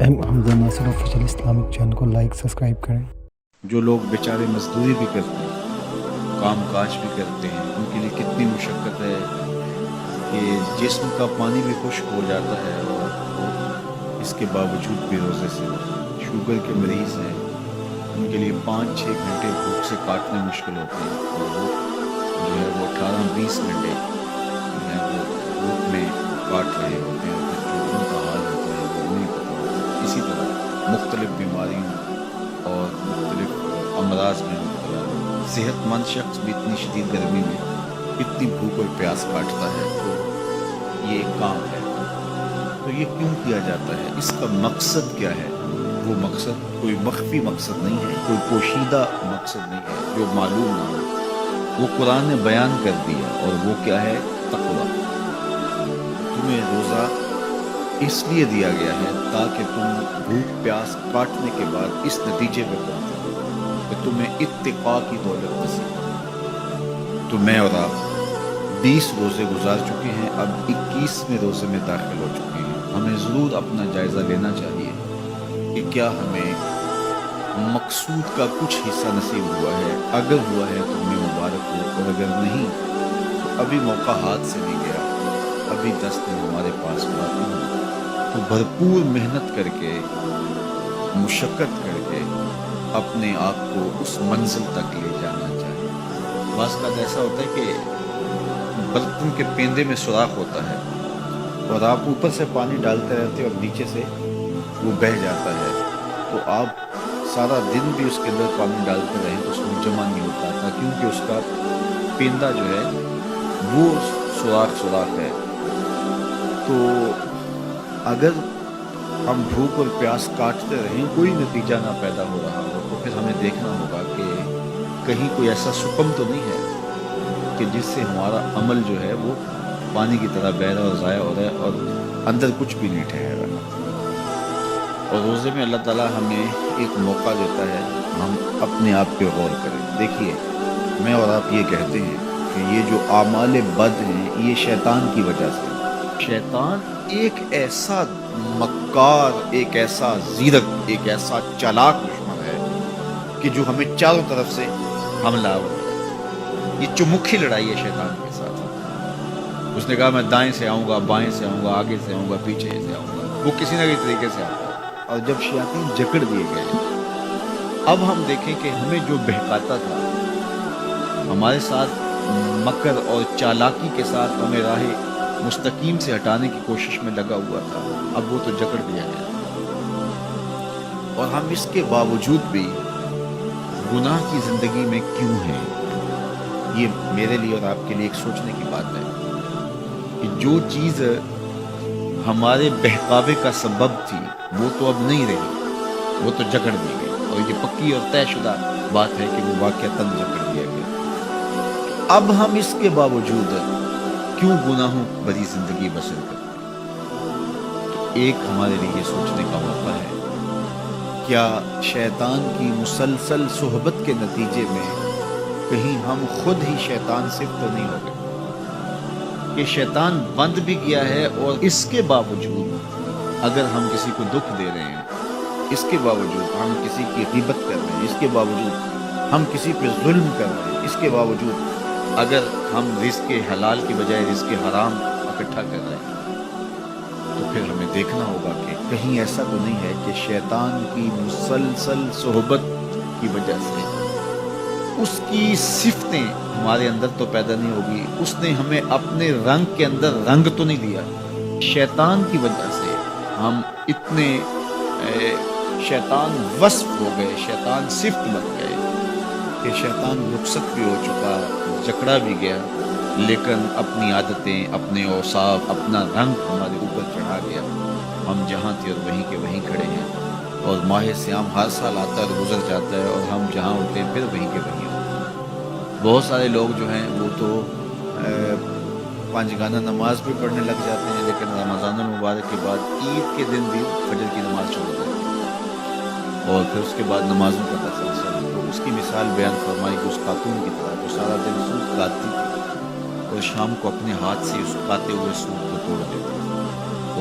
M حمزہ ناصر official Islamic channel کو like subscribe کریں۔ جو لوگ بیچارے مزدوری بھی کرتے ہیں، کام کاج بھی کرتے ہیں، ان کے لیے کتنی مشقت ہے کہ جسم کا پانی بھی خشک ہو جاتا ہے اور اس کے باوجود بھی روزے سے شوگر کے مریض ہیں، ان کے لیے 5-6 گھنٹے بھوک سے کاٹنے مشکل ہوتے ہیں اور وہ جو ہے وہ 18-20 گھنٹے جو ہے وہ بھوک میں کاٹ رہے ہوتے ہیں، اور پھر جو ان کا حال ہوتا ہے وہ نہیں پتہ ہوتا۔ اسی طرح مختلف بیماریوں اور مختلف امراض میں مبتلا صحت مند شخص بھی اتنی شدید گرمی میں اتنی بھوک اور پیاس کاٹتا ہے، تو یہ ایک کام ہے۔ تو یہ کیوں کیا جاتا ہے؟ اس کا مقصد کیا ہے؟ وہ مقصد کوئی مخفی مقصد نہیں ہے، کوئی پوشیدہ مقصد نہیں ہے جو معلوم نہ ہو، وہ قرآن نے بیان کر دیا، اور وہ کیا ہے؟ تقویٰ۔ تمہیں روزہ اس لیے دیا گیا ہے تاکہ تم بھوک پیاس کاٹنے کے بعد اس نتیجے پہ پہنچو کہ تمہیں اتقاء کی دولت نصیب۔ تو میں اور آپ 20 روزے گزار چکے ہیں، اب 21ویں روزے میں داخل ہو چکے ہیں۔ ہمیں ضرور اپنا جائزہ لینا چاہیے کہ کیا ہمیں مقصود کا کچھ حصہ نصیب ہوا ہے۔ اگر ہوا ہے تو ہمیں مبارک ہو، اور اگر نہیں تو ابھی موقع ہاتھ سے نہیں گیا، ابھی 10 دن ہمارے پاس باقی ہیں۔ تو بھرپور محنت کر کے، مشقت کر کے اپنے آپ کو اس منزل تک لے جانا چاہیے۔ بعض کا ایسا ہوتا ہے کہ برتن کے پیندے میں سوراخ ہوتا ہے اور آپ اوپر سے پانی ڈالتے رہتے اور نیچے سے وہ بہہ جاتا ہے، تو آپ سارا دن بھی اس کے اندر پانی ڈالتے رہیں تو اس میں جمع نہیں ہو پاتا، کیونکہ اس کا پیندہ جو ہے وہ سوراخ ہے۔ تو اگر ہم بھوک اور پیاس کاٹتے رہیں، کوئی نتیجہ نہ پیدا ہو رہا ہو، تو پھر ہمیں دیکھنا ہوگا کہ کہیں کوئی ایسا سکم تو نہیں ہے کہ جس سے ہمارا عمل جو ہے وہ پانی کی طرح بہہ رہا اور ضائع ہو رہا ہے اور اندر کچھ بھی نہیں ٹھہر رہا۔ اور روزے میں اللہ تعالیٰ ہمیں ایک موقع دیتا ہے ہم اپنے آپ پہ غور کریں۔ دیکھیے، میں اور آپ یہ کہتے ہیں کہ یہ جو اعمال بد ہیں یہ شیطان کی وجہ سے۔ شیطان ایک ایسا مکار، ایک ایسا زیرک، ایک ایسا چالاک دشمن ہے کہ جو ہمیں چاروں طرف سے حملہ آور ہے۔ یہ چمکھی لڑائی ہے شیطان کے ساتھ۔ اس نے کہا میں دائیں سے آؤں گا، بائیں سے آؤں گا، آگے سے آؤں گا، پیچھے سے آؤں گا، وہ کسی نہ کسی طریقے سے آتا ہے۔ اور جب شیاطین جکڑ دیے گئے، اب ہم دیکھیں کہ ہمیں جو بہکاتا تھا، ہمارے ساتھ مکر اور چالاکی کے ساتھ ہمیں راہ مستقیم سے ہٹانے کی کوشش میں لگا ہوا تھا، اب وہ تو جکڑ دیا گیا، اور ہم اس کے باوجود بھی گناہ کی زندگی میں کیوں ہیں؟ یہ میرے لیے اور آپ کے لیے ایک سوچنے کی بات ہے کہ جو چیز ہمارے بہکاوے کا سبب تھی وہ تو اب نہیں رہی، وہ تو جکڑ دی گئی، اور یہ پکی اور طے شدہ بات ہے کہ وہ واقعتاً جکڑ دیا گیا۔ اب ہم اس کے باوجود کیوں گناہوں بھری زندگی بسر کرتے ہیں؟ تو ایک ہمارے لیے یہ سوچنے کا موقع ہے، کیا شیطان کی مسلسل صحبت کے نتیجے میں کہیں ہم خود ہی شیطان صرف تو نہیں ہو گئے کہ شیطان بند بھی کیا ہے، اور اس کے باوجود اگر ہم کسی کو دکھ دے رہے ہیں، اس کے باوجود ہم کسی کی غیبت کر رہے ہیں، اس کے باوجود ہم کسی پہ ظلم کر رہے ہیں، اس کے باوجود اگر ہم رزق حلال کی بجائے رزق حرام اکٹھا کر رہے ہیں، تو پھر ہمیں دیکھنا ہوگا کہ کہیں ایسا تو نہیں ہے کہ شیطان کی مسلسل صحبت کی وجہ سے اس کی صفتیں ہمارے اندر تو پیدا نہیں ہوگی، اس نے ہمیں اپنے رنگ کے اندر رنگ تو نہیں دیا، شیطان کی وجہ سے ہم اتنے شیطان وصف ہو گئے، شیطان صفت بن گئے کہ شیطان رخصت بھی ہو چکا، جکڑا بھی گیا، لیکن اپنی عادتیں، اپنے اوصاف، اپنا رنگ ہمارے اوپر چڑھا گیا۔ ہم جہاں تھے اور وہیں کے وہیں کھڑے ہیں، اور ماہ سیام ہر سال آتا ہے اور گزر جاتا ہے، اور ہم جہاں ہوتے ہیں پھر وہیں کے وہیں ہوتے ہیں۔ بہت سارے لوگ جو ہیں وہ تو 5 گانہ نماز بھی پڑھنے لگ جاتے ہیں، لیکن رمضان المبارک کے بعد عید کے دن بھی فجر کی نماز چھوڑ دیتے ہیں، اور پھر اس کے بعد نمازوں کا تسلسل۔ تو اس کی مثال بیان فرمائی کہ اس خاتون کی طرح جو سارا دن سود کاٹتی تھی اور شام کو اپنے ہاتھ سے اس کاتے ہوئے سود کو توڑ دیتی تھی۔ تو